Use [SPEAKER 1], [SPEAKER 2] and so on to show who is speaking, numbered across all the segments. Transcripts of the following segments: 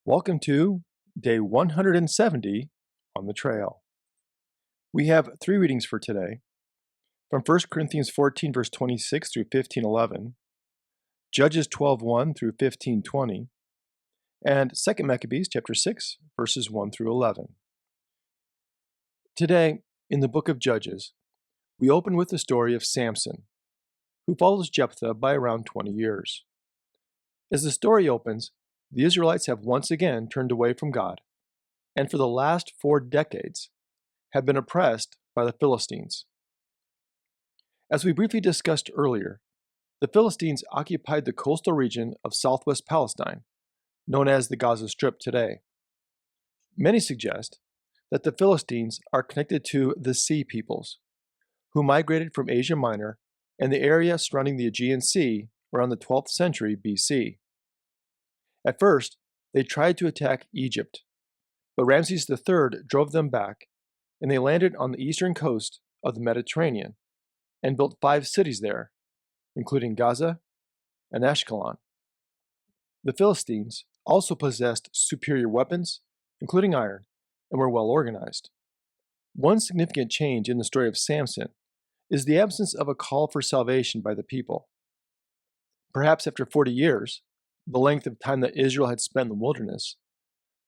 [SPEAKER 1] Welcome to day 170 on the trail. We have three readings for today from 1 Corinthians 14, verse 26 through 15:11, Judges 12:1 through 15:20, and 2 Maccabees chapter 6, verses 1 through 11. Today, in the book of Judges, we open with the story of Samson, who follows Jephthah by around 20 years. As the story opens, the Israelites have once again turned away from God, and for the last 4 decades have been oppressed by the Philistines. As we briefly discussed earlier, the Philistines occupied the coastal region of southwest Palestine, known as the Gaza Strip today. Many suggest that the Philistines are connected to the Sea Peoples, who migrated from Asia Minor and the area surrounding the Aegean Sea around the 12th century BC. At first, they tried to attack Egypt, but Ramses III drove them back, and they landed on the eastern coast of the Mediterranean and built 5 cities there, including Gaza and Ashkelon. The Philistines also possessed superior weapons, including iron, and were well organized. One significant change in the story of Samson is the absence of a call for salvation by the people. Perhaps after 40 years, the length of time that Israel had spent in the wilderness,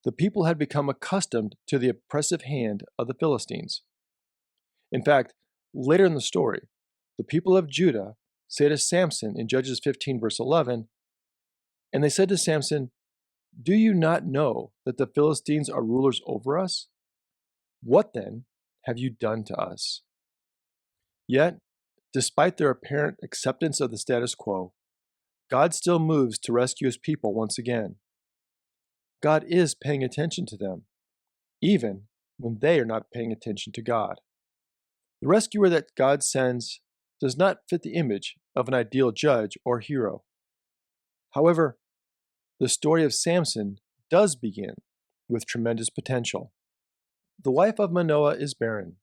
[SPEAKER 1] the people had become accustomed to the oppressive hand of the Philistines. In fact, later in the story, the people of Judah say to Samson in Judges 15, verse 11, "And they said to Samson, 'Do you not know that the Philistines are rulers over us? What then have you done to us?'" Yet, despite their apparent acceptance of the status quo, God still moves to rescue his people once again. God is paying attention to them, even when they are not paying attention to God. The rescuer that God sends does not fit the image of an ideal judge or hero. However, the story of Samson does begin with tremendous potential. The wife of Manoah is barren,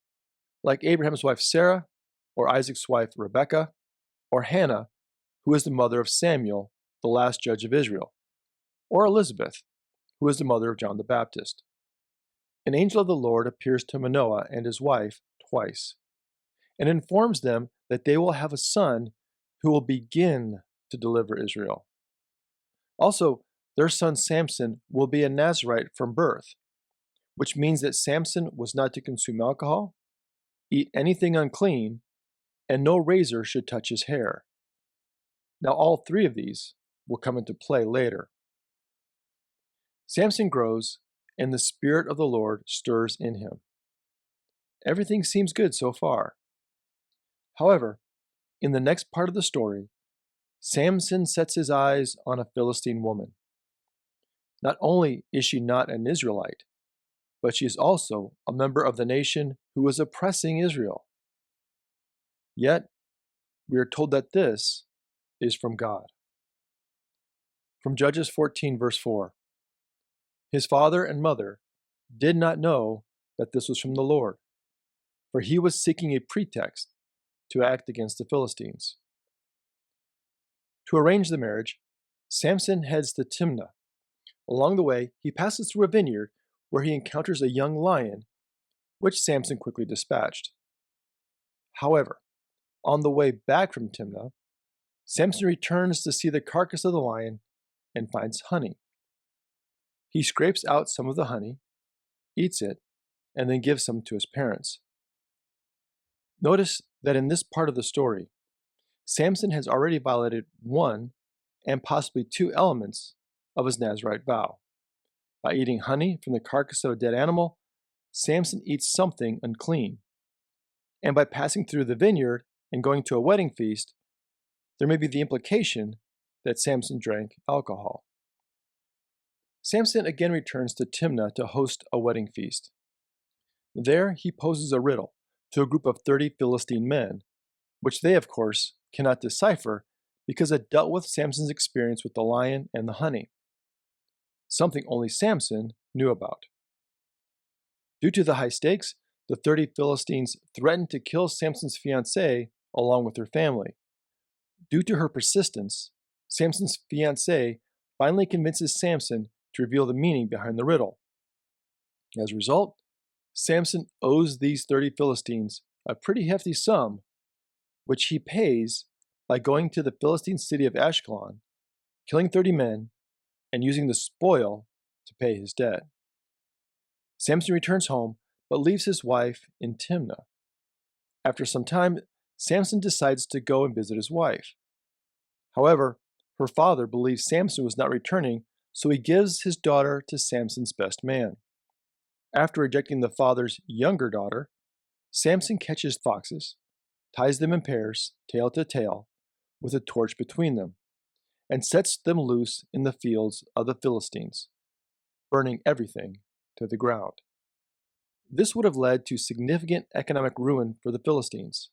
[SPEAKER 1] like Abraham's wife Sarah, or Isaac's wife Rebekah, or Hannah, who is the mother of Samuel, the last judge of Israel, or Elizabeth, who is the mother of John the Baptist. An angel of the Lord appears to Manoah and his wife twice, and informs them that they will have a son who will begin to deliver Israel. Also, their son Samson will be a Nazirite from birth, which means that Samson was not to consume alcohol, eat anything unclean, and no razor should touch his hair. Now, all 3 of these will come into play later. Samson grows, and the Spirit of the Lord stirs in him. Everything seems good so far. However, in the next part of the story, Samson sets his eyes on a Philistine woman. Not only is she not an Israelite, but she is also a member of the nation who was oppressing Israel. Yet, we are told that this is from God. From Judges 14, verse 4, "His father and mother did not know that this was from the Lord, for he was seeking a pretext to act against the Philistines." To arrange the marriage, Samson heads to Timnah. Along the way, he passes through a vineyard where he encounters a young lion, which Samson quickly dispatched. However, on the way back from Timnah, Samson returns to see the carcass of the lion and finds honey. He scrapes out some of the honey, eats it, and then gives some to his parents. Notice that in this part of the story, Samson has already violated 1 and possibly 2 elements of his Nazirite vow. By eating honey from the carcass of a dead animal, Samson eats something unclean. And by passing through the vineyard and going to a wedding feast, there may be the implication that Samson drank alcohol. Samson again returns to Timnah to host a wedding feast. There he poses a riddle to a group of 30 Philistine men, which they, of course, cannot decipher because it dealt with Samson's experience with the lion and the honey, something only Samson knew about. Due to the high stakes, the 30 Philistines threatened to kill Samson's fiancée along with her family. Due to her persistence, Samson's fiancée finally convinces Samson to reveal the meaning behind the riddle. As a result, Samson owes these 30 Philistines a pretty hefty sum, which he pays by going to the Philistine city of Ashkelon, killing 30 men, and using the spoil to pay his debt. Samson returns home, but leaves his wife in Timnah. After some time, Samson decides to go and visit his wife. However, her father believes Samson was not returning, so he gives his daughter to Samson's best man. After rejecting the father's younger daughter, Samson catches foxes, ties them in pairs, tail to tail, with a torch between them, and sets them loose in the fields of the Philistines, burning everything to the ground. This would have led to significant economic ruin for the Philistines.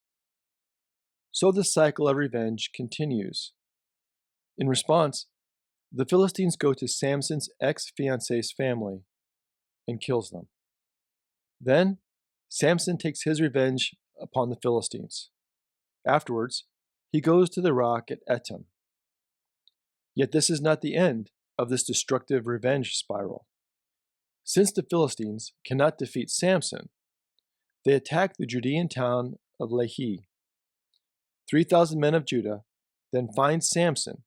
[SPEAKER 1] So the cycle of revenge continues. In response, the Philistines go to Samson's ex-fiancee's family and kills them. Then, Samson takes his revenge upon the Philistines. Afterwards, he goes to the rock at Etam. Yet this is not the end of this destructive revenge spiral. Since the Philistines cannot defeat Samson, they attack the Judean town of Lehi. 3,000 men of Judah then find Samson.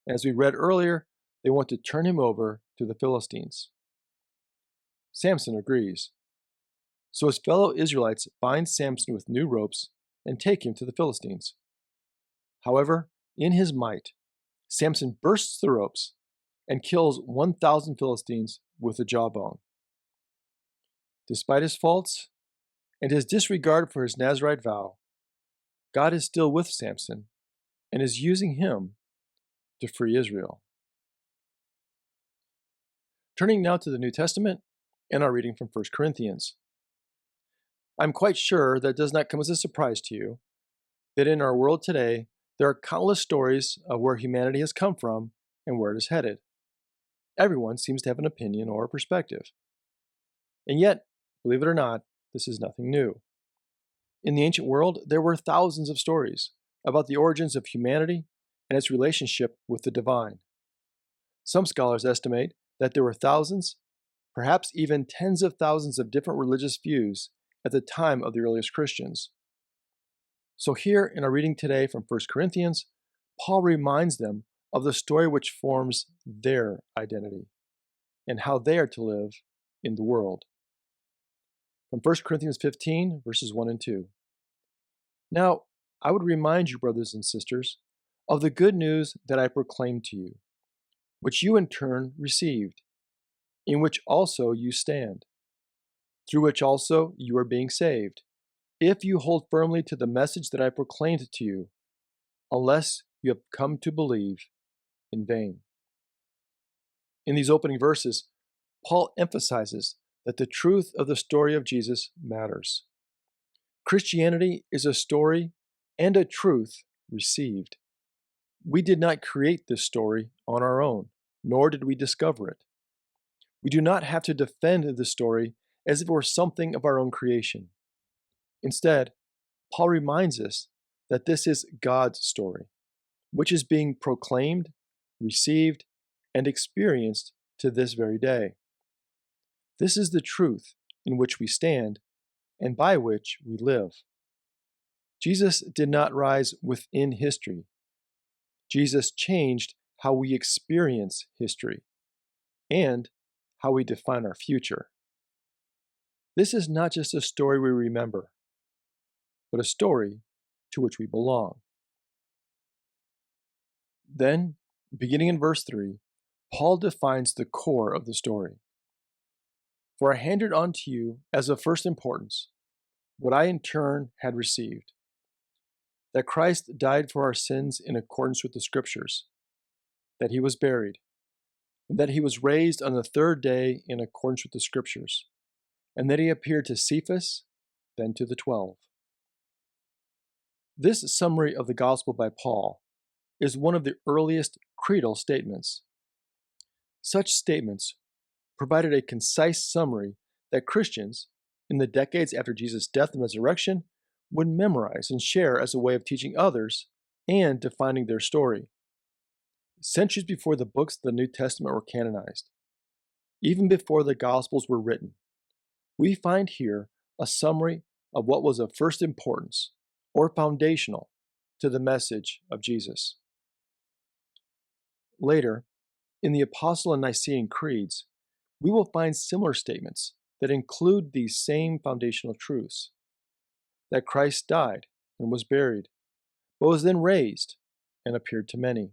[SPEAKER 1] As we read earlier, they want to turn him over to the Philistines. Samson agrees. So his fellow Israelites bind Samson with new ropes and take him to the Philistines. However, in his might, Samson bursts the ropes and kills 1,000 Philistines with a jawbone. Despite his faults and his disregard for his Nazirite vow, God is still with Samson and is using him to free Israel. Turning now to the New Testament and our reading from 1 Corinthians. I'm quite sure that does not come as a surprise to you that in our world today, there are countless stories of where humanity has come from and where it is headed. Everyone seems to have an opinion or a perspective. And yet, believe it or not, this is nothing new. In the ancient world, there were thousands of stories about the origins of humanity and its relationship with the divine. Some scholars estimate that there were thousands, perhaps even tens of thousands of different religious views at the time of the earliest Christians. So here in our reading today from 1 Corinthians, Paul reminds them of the story which forms their identity and how they are to live in the world. From 1 Corinthians 15, verses 1 and 2. Now, I would remind you, brothers and sisters, of the good news that I proclaimed to you, which you in turn received, in which also you stand, through which also you are being saved, if you hold firmly to the message that I proclaimed to you, unless you have come to believe in vain. In these opening verses, Paul emphasizes that the truth of the story of Jesus matters. Christianity is a story and a truth received. We did not create this story on our own, nor did we discover it. We do not have to defend the story as if it were something of our own creation. Instead, Paul reminds us that this is God's story, which is being proclaimed, received, and experienced to this very day. This is the truth in which we stand and by which we live. Jesus did not rise within history. Jesus changed how we experience history and how we define our future. This is not just a story we remember, but a story to which we belong. Then, beginning in verse 3, Paul defines the core of the story. For I handed on to you as of first importance what I in turn had received, that Christ died for our sins in accordance with the Scriptures, that he was buried, and that he was raised on the third day in accordance with the Scriptures, and that he appeared to Cephas, then to the 12. This summary of the gospel by Paul is one of the earliest creedal statements. Such statements provided a concise summary that Christians, in the decades after Jesus' death and resurrection, would memorize and share as a way of teaching others and defining their story. Centuries before the books of the New Testament were canonized, even before the Gospels were written. We find here a summary of what was of first importance or foundational to the message of Jesus. Later, in the Apostle and Nicene creeds, we will find similar statements that include these same foundational truths: that Christ died and was buried, but was then raised and appeared to many.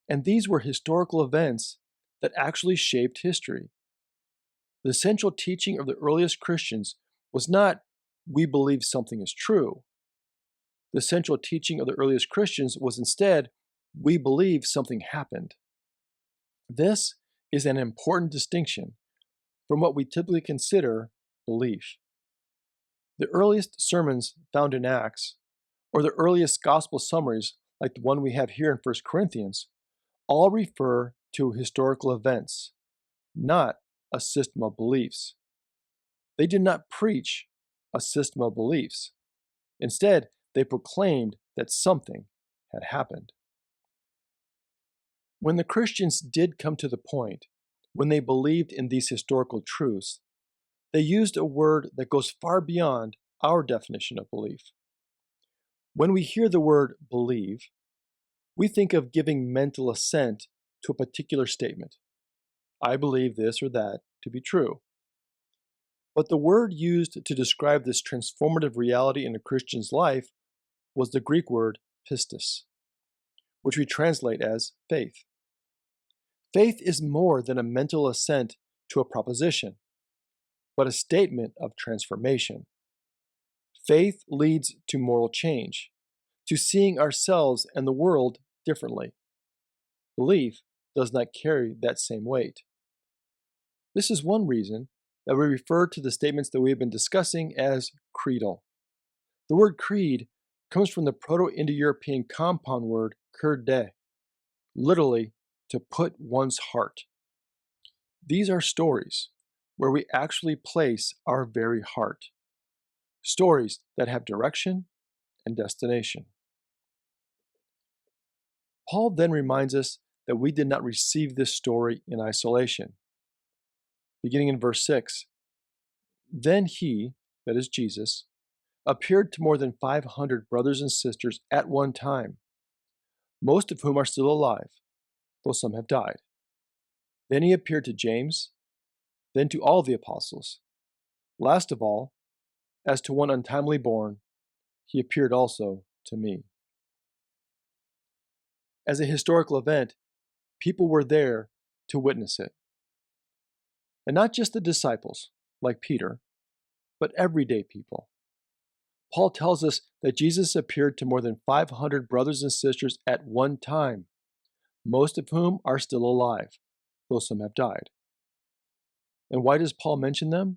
[SPEAKER 1] And these were historical events that actually shaped history. The central teaching of the earliest Christians was not, "we believe something is true." The central teaching of the earliest Christians was instead, "we believe something happened." This is an important distinction from what we typically consider belief. The earliest sermons found in Acts, or the earliest gospel summaries like the one we have here in 1 Corinthians, all refer to historical events, not a system of beliefs. They did not preach a system of beliefs. Instead, they proclaimed that something had happened. When the Christians did come to the point when they believed in these historical truths, they used a word that goes far beyond our definition of belief. When we hear the word believe, we think of giving mental assent to a particular statement. I believe this or that to be true. But the word used to describe this transformative reality in a Christian's life was the Greek word pistis, which we translate as faith. Faith is more than a mental assent to a proposition, but a statement of transformation. Faith leads to moral change, to seeing ourselves and the world differently. Belief does not carry that same weight. This is one reason that we refer to the statements that we have been discussing as creedal. The word creed comes from the Proto-Indo-European compound word kerde, literally to put one's heart. These are stories where we actually place our very heart. Stories that have direction and destination. Paul then reminds us that we did not receive this story in isolation. Beginning in verse 6, then he, that is Jesus, appeared to more than 500 brothers and sisters at one time, most of whom are still alive, though some have died. Then he appeared to James, then to all the apostles. Last of all, as to one untimely born, he appeared also to me. As a historical event, people were there to witness it. And not just the disciples, like Peter, but everyday people. Paul tells us that Jesus appeared to more than 500 brothers and sisters at one time, most of whom are still alive, though some have died. And why does Paul mention them?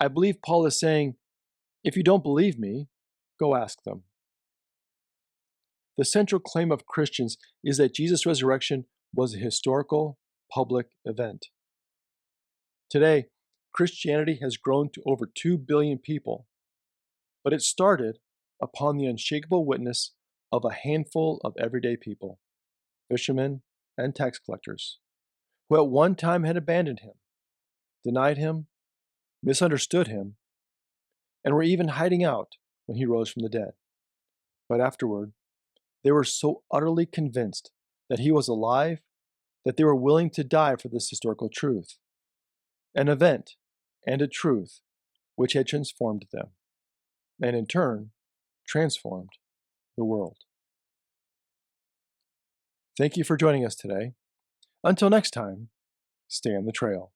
[SPEAKER 1] I believe Paul is saying, if you don't believe me, go ask them. The central claim of Christians is that Jesus' resurrection was a historical, public event. Today, Christianity has grown to over 2 billion people, but it started upon the unshakable witness of a handful of everyday people, fishermen and tax collectors, who at one time had abandoned him, denied him, misunderstood him, and were even hiding out when he rose from the dead. But afterward, they were so utterly convinced that he was alive that they were willing to die for this historical truth, an event and a truth which had transformed them, and in turn, transformed the world. Thank you for joining us today. Until next time, stay on the trail.